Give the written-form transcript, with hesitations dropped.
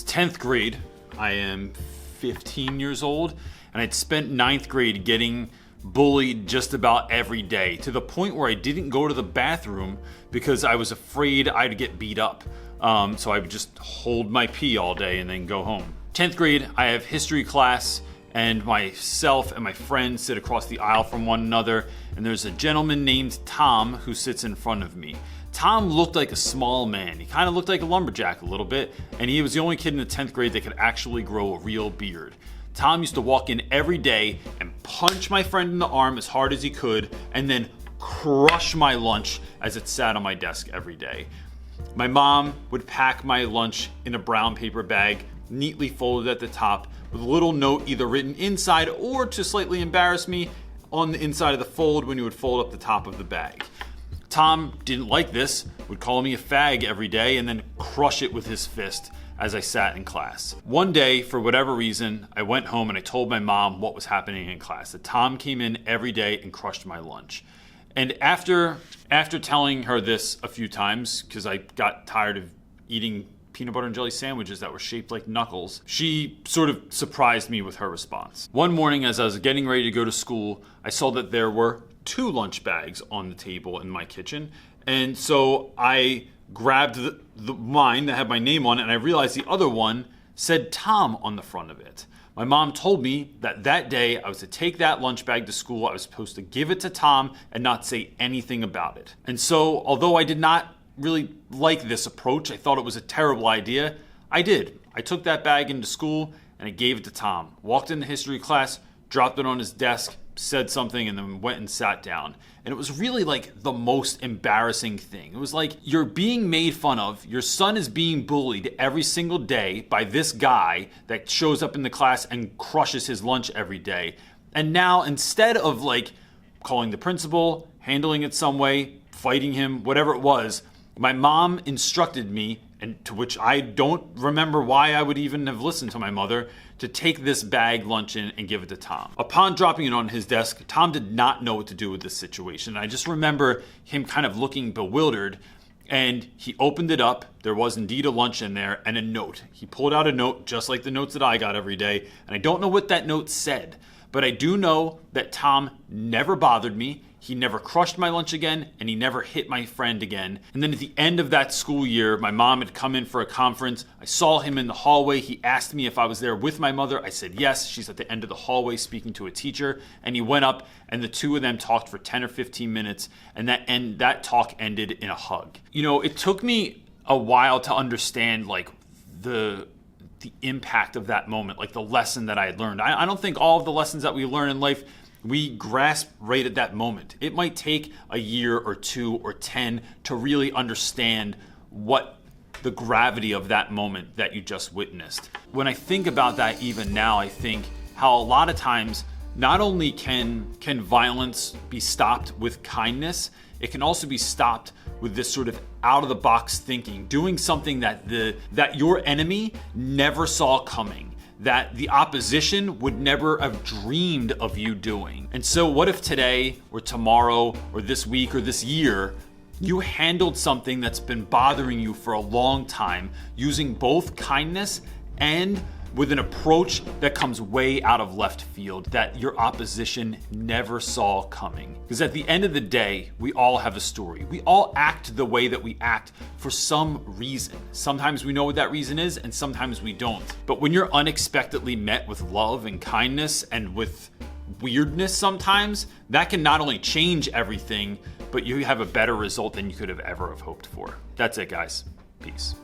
It's 10th grade. I am 15 years old, and I'd spent 9th grade getting bullied just about every day, to the point where I didn't go to the bathroom because I was afraid I'd get beat up. So I would just hold my pee all day and then go home. 10th grade, I have history class, and myself and my friends sit across the aisle from one another, and there's a gentleman named Tom who sits in front of me. Tom looked like a small man. He kind of looked like a lumberjack a little bit, and he was the only kid in the 10th grade that could actually grow a real beard. Tom used to walk in every day and punch my friend in the arm as hard as he could, and then crush my lunch as it sat on my desk every day. My mom would pack my lunch in a brown paper bag, neatly folded at the top, with a little note either written inside or, to slightly embarrass me, on the inside of the fold when you would fold up the top of the bag. Tom didn't like this, would call me a fag every day, and then crush it with his fist as I sat in class. One day, for whatever reason, I went home and I told my mom what was happening in class, that Tom came in every day and crushed my lunch. And after telling her this a few times, because I got tired of eating peanut butter and jelly sandwiches that were shaped like knuckles, she sort of surprised me with her response. One morning, as I was getting ready to go to school, I saw that there were 2 lunch bags on the table in my kitchen. And so I grabbed the mine that had my name on it, and I realized the other one said Tom on the front of it. My mom told me that day I was to take that lunch bag to school. I was supposed to give it to Tom and not say anything about it. And so, although I did not really like this approach, I thought it was a terrible idea, I did. I took that bag into school and I gave it to Tom. Walked into history class, dropped it on his desk, said something, and then went and sat down. And it was really like the most embarrassing thing. It was like, you're being made fun of. Your son is being bullied every single day by this guy that shows up in the class and crushes his lunch every day. And now, instead of like calling the principal, handling it some way, fighting him, whatever it was, my mom instructed me, and to which I don't remember why I would even have listened to my mother, to take this bag lunch in and give it to Tom. Upon dropping it on his desk, Tom did not know what to do with this situation. I just remember him kind of looking bewildered, and he opened it up. There was indeed a lunch in there and a note. He pulled out a note just like the notes that I got every day, and I don't know what that note said, but I do know that Tom never bothered me. He never crushed my lunch again, and he never hit my friend again. And then at the end of that school year, my mom had come in for a conference. I saw him in the hallway. He asked me if I was there with my mother. I said yes. She's at the end of the hallway speaking to a teacher. And he went up, and the two of them talked for 10 or 15 minutes, and that talk ended in a hug. You know, it took me a while to understand like the impact of that moment, like the lesson that I had learned. I don't think all of the lessons that we learn in life we grasp right at that moment. It might take a year or 2 or 10 to really understand what the gravity of that moment that you just witnessed. When I think about that even now, I think how a lot of times not only can violence be stopped with kindness, it can also be stopped with this sort of out of the box thinking, doing something that your enemy never saw coming, that the opposition would never have dreamed of you doing. And so what if today or tomorrow or this week or this year, you handled something that's been bothering you for a long time using both kindness and with an approach that comes way out of left field that your opposition never saw coming. Because at the end of the day, we all have a story. We all act the way that we act for some reason. Sometimes we know what that reason is, and sometimes we don't. But when you're unexpectedly met with love and kindness and with weirdness sometimes, that can not only change everything, but you have a better result than you could have ever have hoped for. That's it, guys. Peace.